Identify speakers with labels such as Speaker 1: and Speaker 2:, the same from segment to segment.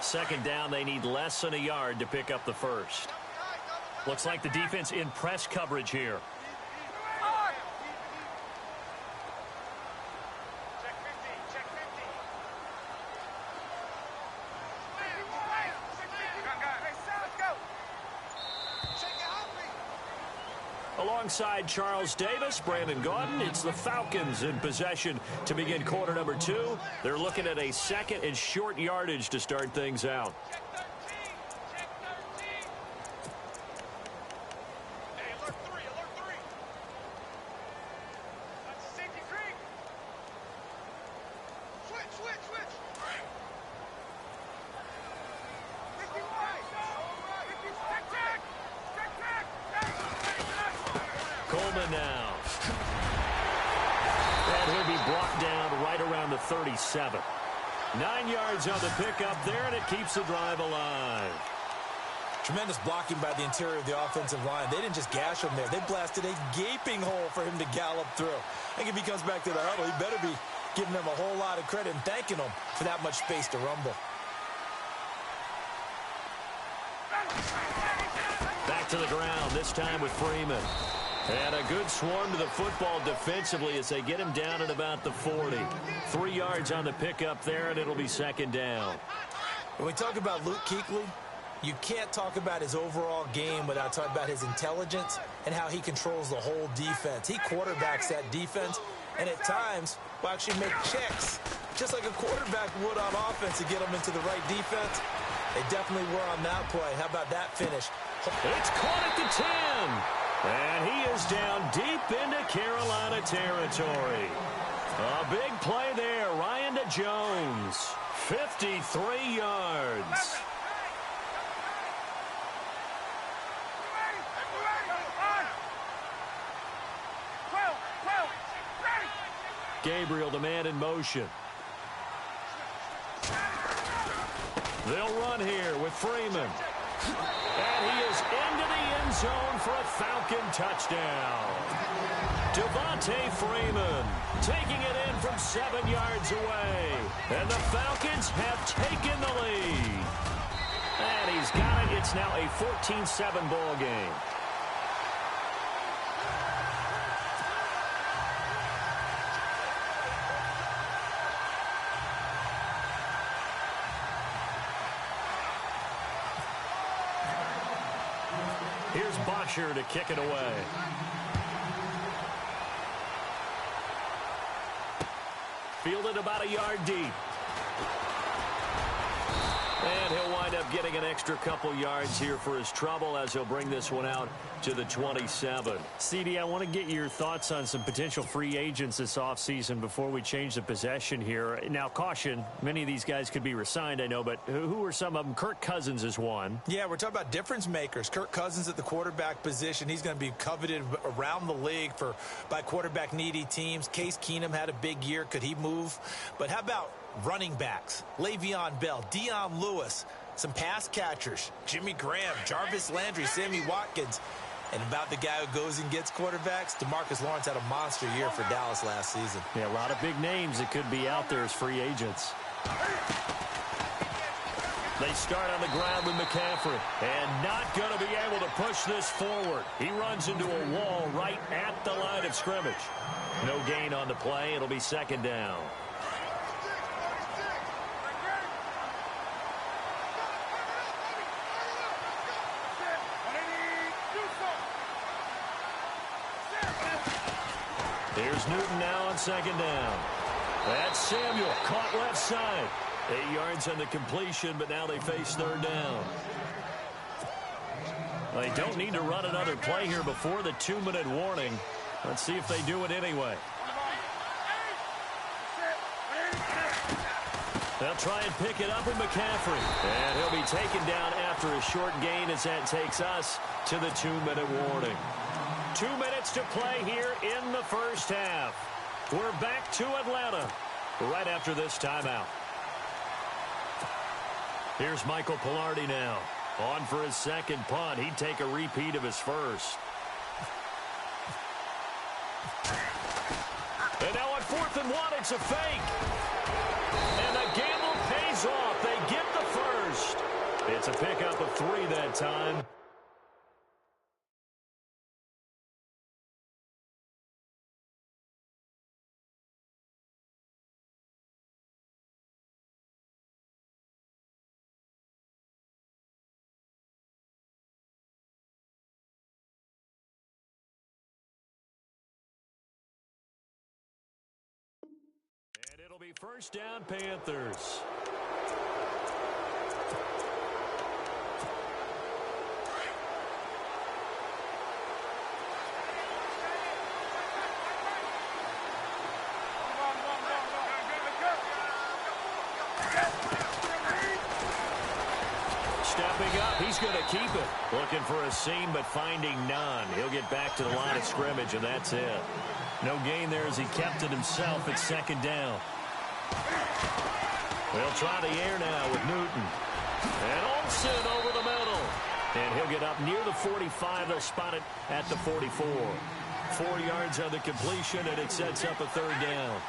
Speaker 1: second down, they need less than a yard to pick up the first. Looks like the defense in press coverage here. Alongside Charles Davis, Brandon Gaudin, it's the Falcons in possession to begin quarter number 2. They're looking at a second and short yardage to start things out. Now. And he'll be brought down right around the 37. 9 yards on the pickup there, and it keeps the drive alive.
Speaker 2: Tremendous blocking by the interior of the offensive line. They didn't just gash him there. They blasted a gaping hole for him to gallop through. I think if he comes back to the huddle, he better be giving them a whole lot of credit and thanking them for that much space to rumble.
Speaker 1: Back to the ground, this time with Freeman. And a good swarm to the football defensively as they get him down at about the 40. 3 yards on the pickup there, and it'll be second down.
Speaker 2: When we talk about Luke Kuechly, you can't talk about his overall game without talking about his intelligence and how he controls the whole defense. He quarterbacks that defense, and at times will actually make checks, just like a quarterback would on offense to get them into the right defense. They definitely were on that play. How about that finish?
Speaker 1: It's caught at the 10. And he is down deep into Carolina territory. A big play there. Ryan to Jones. 53 yards. Gabriel, the man in motion. They'll run here with Freeman. And he is into the end zone for a Falcon touchdown. Devontae Freeman taking it in from 7 yards away. And the Falcons have taken the lead. And he's got it. It's now a 14-7 ball game. Here's Bosher to kick it away. Fielded about a yard deep. And he'll wind up getting an extra couple yards here for his trouble as he'll bring this one out to the 27. CD, I want to get your thoughts on some potential free agents this offseason before we change the possession here. Now, caution, many of these guys could be re-signed, I know, but who are some of them? Kirk Cousins is one. Yeah, we're talking about difference makers. Kirk Cousins at the quarterback position. He's going to be coveted around the league by quarterback-needy teams. Case Keenum had a big year. Could he move? But how about running backs? Le'Veon Bell, Dion Lewis, some pass catchers, Jimmy Graham, Jarvis Landry, Sammy Watkins. And about the guy who goes and gets quarterbacks, DeMarcus Lawrence had a monster year for Dallas last season. Yeah, a lot of big names that could be out there as free agents. They start on the ground with McCaffrey, and not going to be able to push this forward. He runs into a wall right at the line of scrimmage. No gain on the play. It'll be second down. Here's Newton now on second down. That's Samuel, caught left side. 8 yards on the completion, but now they face third down. They don't need to run another play here before the 2-minute warning. Let's see if they do it anyway. They'll try and pick it up with McCaffrey. And he'll be taken down after a short gain as that takes us to the 2-minute warning. 2 minutes to play here in the first half. We're back to Atlanta right after this timeout. Here's Michael Pilardi now. On for his second punt. He'd take a repeat of his first. And now on 4th and 1, it's a fake. And the gamble pays off. They get the first. It's a pickup of 3 that time. And it'll be first down, Panthers. Stepping up, he's going to keep it. Looking for a seam, but finding none. He'll get back to the line of scrimmage, and that's it. No gain there as he kept it himself at second down. They'll try the air now with Newton. And Olsen over the middle. And he'll get up near the 45. They'll spot it at the 44. 4 yards on the completion, and it sets up a third down.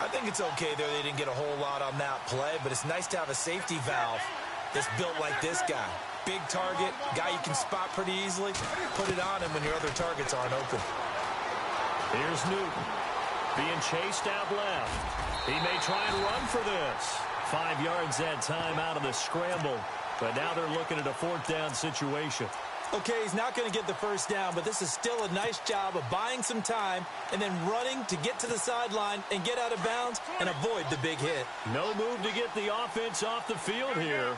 Speaker 2: I think it's okay there. They didn't get a whole lot on that play, but it's nice to have a safety valve that's built like this guy. Big target, guy you can spot pretty easily. Put it on him when your other targets aren't open.
Speaker 1: Here's Newton being chased out left. He may try and run for this. 5 yards that time out of the scramble, but now they're looking at a 4th down situation.
Speaker 2: Okay, he's not going to get the first down, but this is still a nice job of buying some time and then running to get to the sideline and get out of bounds and avoid the big hit.
Speaker 1: No move to get the offense off the field here.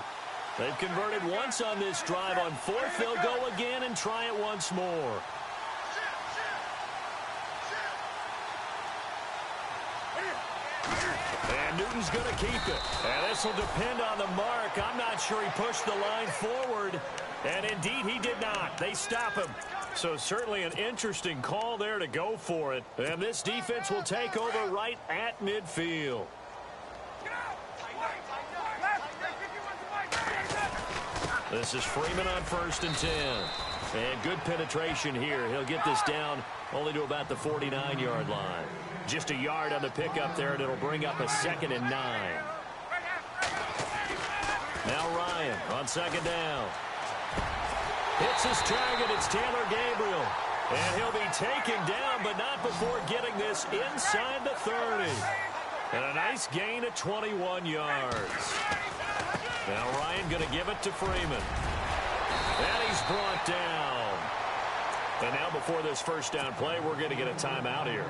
Speaker 1: They've converted once on this drive. On 4th, they'll go again and try it once more. And Newton's going to keep it. And this will depend on the mark. I'm not sure he pushed the line forward. And indeed, he did not. They stop him. So certainly an interesting call there to go for it. And this defense will take over right at midfield. This is Freeman on 1st and 10. And good penetration here. He'll get this down only to about the 49-yard line. Just a yard on the pickup there, and it'll bring up a 2nd and 9. Now Ryan on 2nd down. Hits his target. It's Taylor Gabriel. And he'll be taken down, but not before getting this inside the 30. And a nice gain of 21 yards. Now Ryan going to give it to Freeman. And he's brought down. And now before this first down play, we're going to get a timeout here,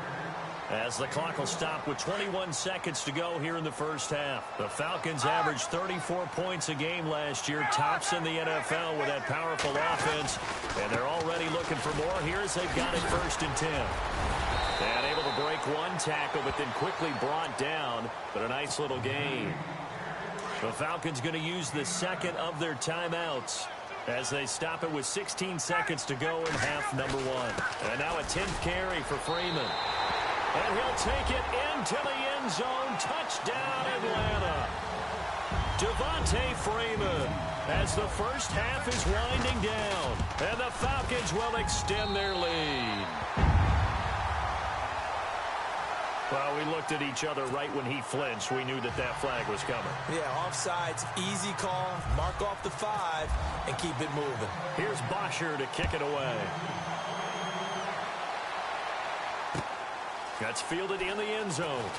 Speaker 1: as the clock will stop with 21 seconds to go here in the first half. The Falcons averaged 34 points a game last year, tops in the NFL with that powerful offense, and they're already looking for more here as they've got it 1st and 10. And able to break one tackle, but then quickly brought down, but a nice little gain. The Falcons going to use the second of their timeouts as they stop it with 16 seconds to go in half number 1. And now a 10th carry for Freeman. And he'll take it into the end zone. Touchdown, Atlanta. Devontae Freeman as the first half is winding down. And the Falcons will extend their lead. Well, we looked at each other right when he flinched. We knew that that flag was coming.
Speaker 2: Yeah, offsides, easy call. Mark off the 5 and keep it moving.
Speaker 1: Here's Bosher to kick it away. That's fielded in the end zone.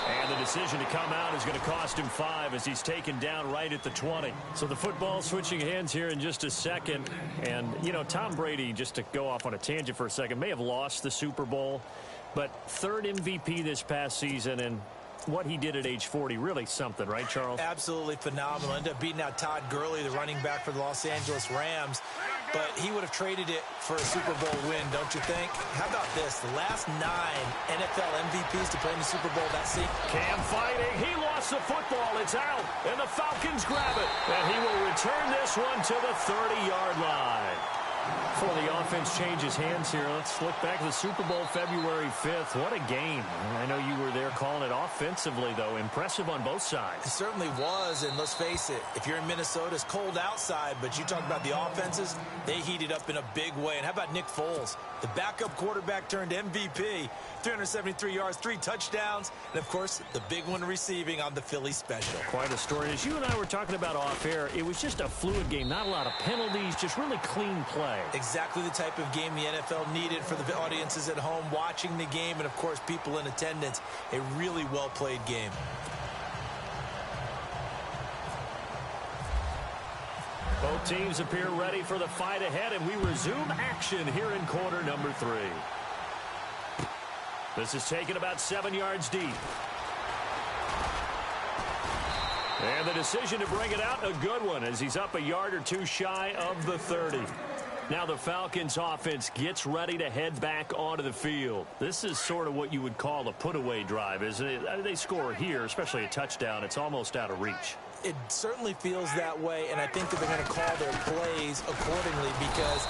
Speaker 1: And the decision to come out is going to cost him 5 as he's taken down right at the 20. So the football switching hands here in just a second. And, you know, Tom Brady, just to go off on a tangent for a second, may have lost the Super Bowl, but 3rd MVP this past season, and what he did at age 40, really something, right, Charles?
Speaker 2: Absolutely phenomenal. Ended up beating out Todd Gurley, the running back for the Los Angeles Rams. But he would have traded it for a Super Bowl win, don't you think? How about this? The last 9 NFL MVPs to play in the Super Bowl that season.
Speaker 1: Cam fighting. He lost the football. It's out. And the Falcons grab it. And he will return this one to the 30-yard line. Before the offense changes hands here, let's look back at the Super Bowl February 5th. What a game. I know you were there calling it offensively, though. Impressive on both sides.
Speaker 2: It certainly was, and let's face it, if you're in Minnesota, it's cold outside, but you talk about the offenses, they heated up in a big way. And how about Nick Foles? The backup quarterback turned MVP, 373 yards, 3 touchdowns, and, of course, the big one receiving on the Philly special.
Speaker 1: Quite a story. As you and I were talking about off air, it was just a fluid game. Not a lot of penalties, just really clean play.
Speaker 2: Exactly the type of game the NFL needed for the audiences at home watching the game and, of course, people in attendance. A really well-played game.
Speaker 1: Both teams appear ready for the fight ahead, and we resume action here in quarter number 3. This is taken about 7 yards deep. And the decision to bring it out, a good one, as he's up a yard or two shy of the 30. Now the Falcons offense gets ready to head back onto the field. This is sort of what you would call a put-away drive, isn't it? They score here, especially a touchdown. It's almost out of reach.
Speaker 2: It certainly feels that way, and I think that they're going to call their plays accordingly, because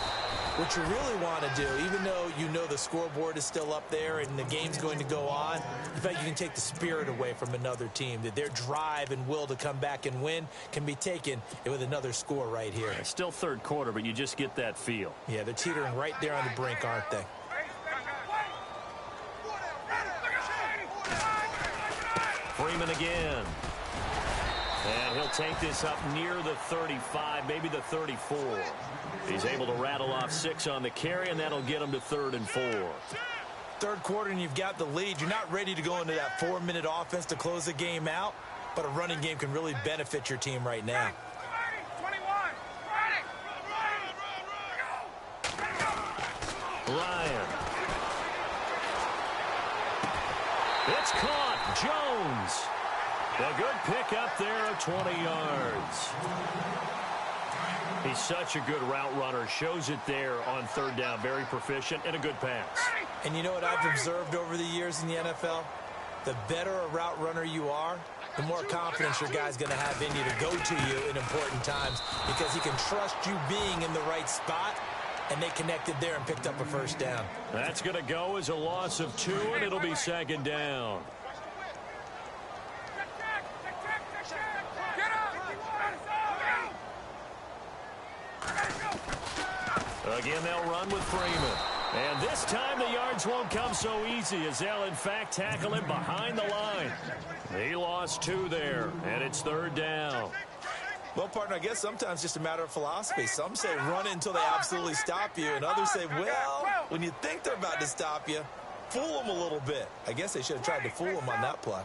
Speaker 2: what you really want to do, even though you know the scoreboard is still up there and the game's going to go on, in fact, you can take the spirit away from another team, that their drive and will to come back and win can be taken with another score right here.
Speaker 1: It's still third quarter, but you just get that feel.
Speaker 2: Yeah, they're teetering right there on the brink, aren't they?
Speaker 1: Freeman again. And he'll take this up near the 35, maybe the 34. He's able to rattle off 6 on the carry, and that'll get him to 3rd and 4.
Speaker 2: Third quarter, and you've got the lead. You're not ready to go into that 4-minute offense to close the game out, but a running game can really benefit your team right now.
Speaker 1: Ryan. It's caught. Jones. A good pick up there of 20 yards. He's such a good route runner. Shows it there on 3rd down. Very proficient and a good pass.
Speaker 2: And you know what I've observed over the years in the NFL? The better a route runner you are, the more confidence your guy's going to have in you to go to you in important times, because he can trust you being in the right spot, and they connected there and picked up a 1st down.
Speaker 1: That's going to go as a loss of 2, and it'll be 2nd down. Again, they'll run with Freeman. And this time the yards won't come so easy, as they'll, in fact, tackle him behind the line. He lost 2 there, and it's 3rd down.
Speaker 2: Well, partner, I guess sometimes it's just a matter of philosophy. Some say run until they absolutely stop you, and others say, well, when you think they're about to stop you, fool them a little bit. I guess they should have tried to fool them on that play.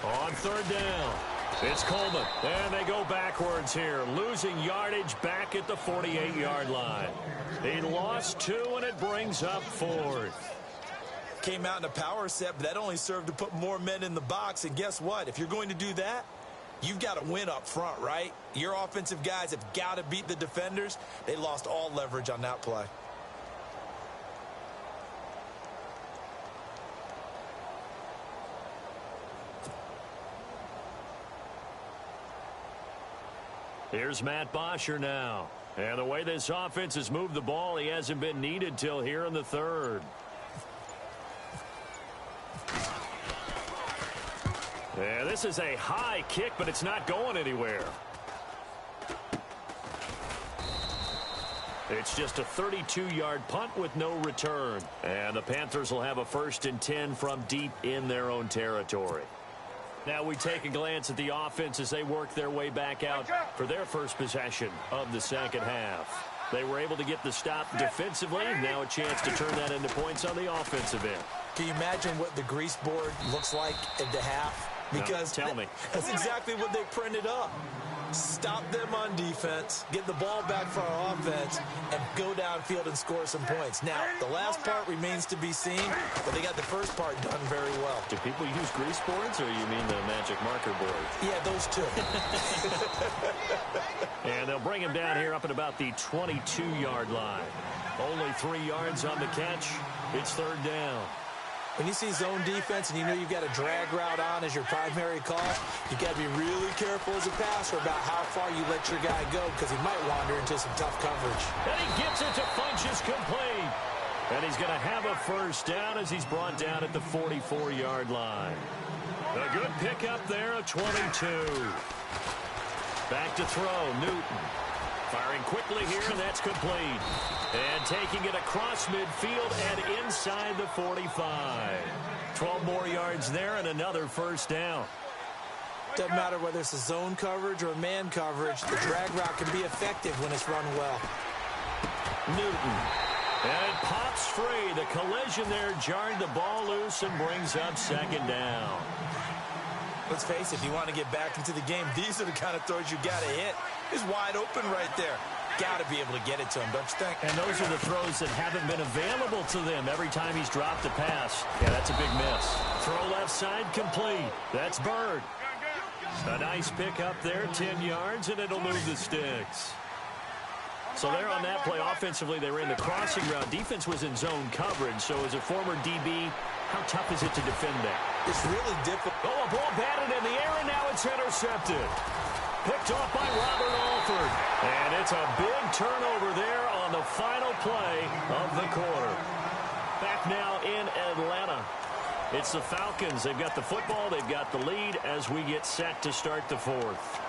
Speaker 1: On 3rd down. It's Coleman, and they go backwards here, losing yardage back at the 48-yard line. He lost 2, and it brings up 4th.
Speaker 2: Came out in a power set, but that only served to put more men in the box, and guess what? If you're going to do that, you've got to win up front, right? Your offensive guys have got to beat the defenders. They lost all leverage on that play.
Speaker 1: Here's Matt Bosher now. And the way this offense has moved the ball, he hasn't been needed till here in the 3rd. Yeah, this is a high kick, but it's not going anywhere. It's just a 32-yard punt with no return. And the Panthers will have a 1st and 10 from deep in their own territory. Now we take a glance at the offense as they work their way back out for their first possession of the 2nd half. They were able to get the stop defensively. Now a chance to turn that into points on the offensive end.
Speaker 2: Can you imagine what the grease board looks like at the half? Because
Speaker 1: no, tell me.
Speaker 2: That's exactly what they printed up. Stop them on defense, get the ball back for our offense, and go downfield and score some points. Now, the last part remains to be seen, but they got the first part done very well.
Speaker 1: Do people use grease boards, or you mean the magic marker board?
Speaker 2: Yeah, those two.
Speaker 1: And they'll bring him down here up at about the 22-yard line. Only 3 yards on the catch. It's 3rd down.
Speaker 2: When you see zone defense and you know you've got a drag route on as your primary call, you've got to be really careful as a passer about how far you let your guy go, because he might wander into some tough coverage.
Speaker 1: And he gets it to Funchess complete. And he's going to have a 1st down as he's brought down at the 44-yard line. A good pickup there, a 22. Back to throw, Newton. Firing quickly here, and that's complete. And taking it across midfield and inside the 45. 12 more yards there and another first down.
Speaker 2: Doesn't matter whether it's a zone coverage or man coverage, the drag route can be effective when it's run well.
Speaker 1: Newton. And it pops free. The collision there jarred the ball loose and brings up second down.
Speaker 2: Let's face it, if you want to get back into the game, these are the kind of throws you got to hit. He's wide open right there. Got to be able to get it to him, don't you think?
Speaker 1: And those are the throws that haven't been available to them every time he's dropped a pass. Yeah, that's a big miss. Throw left side complete. That's Bird. A nice pick up there, 10 yards, and it'll move the sticks. So there on that play, offensively, they ran the crossing route. Defense was in zone coverage, so as a former DB, how tough is it to defend that?
Speaker 2: It's really difficult.
Speaker 1: Oh, a ball batted in the air, and now it's intercepted. Picked off by Robert Alford. And it's a big turnover there on the final play of the quarter. Back now in Atlanta. It's the Falcons. They've got the football. They've got the lead as we get set to start the fourth.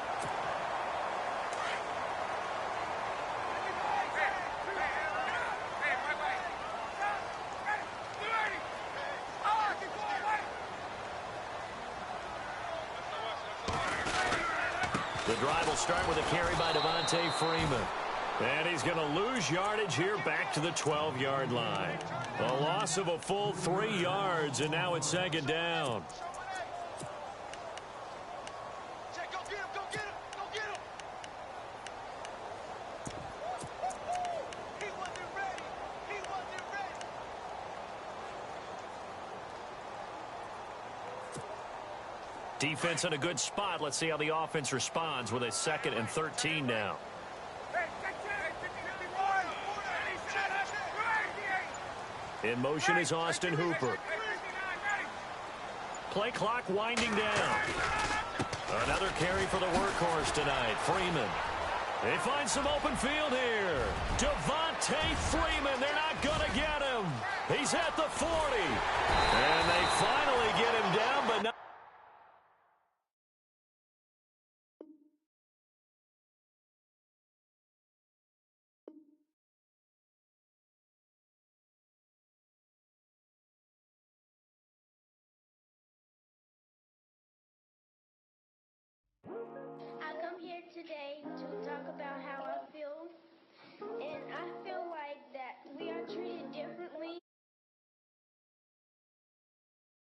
Speaker 1: The drive will start with a carry by Devontae Freeman. And he's going to lose yardage here back to the 12-yard line. A loss of a full 3 yards, and now it's second down. Defense in a good spot. Let's see how the offense responds with a 2nd and 13 now. In motion is Austin Hooper. Play clock winding down. Another carry for the workhorse tonight, Freeman. They find some open field here. Devontae Freeman, they're not going to get him. He's at the 40. And they finally get him down, but not.
Speaker 3: I come here today to talk about how I feel, and I feel like that we are treated differently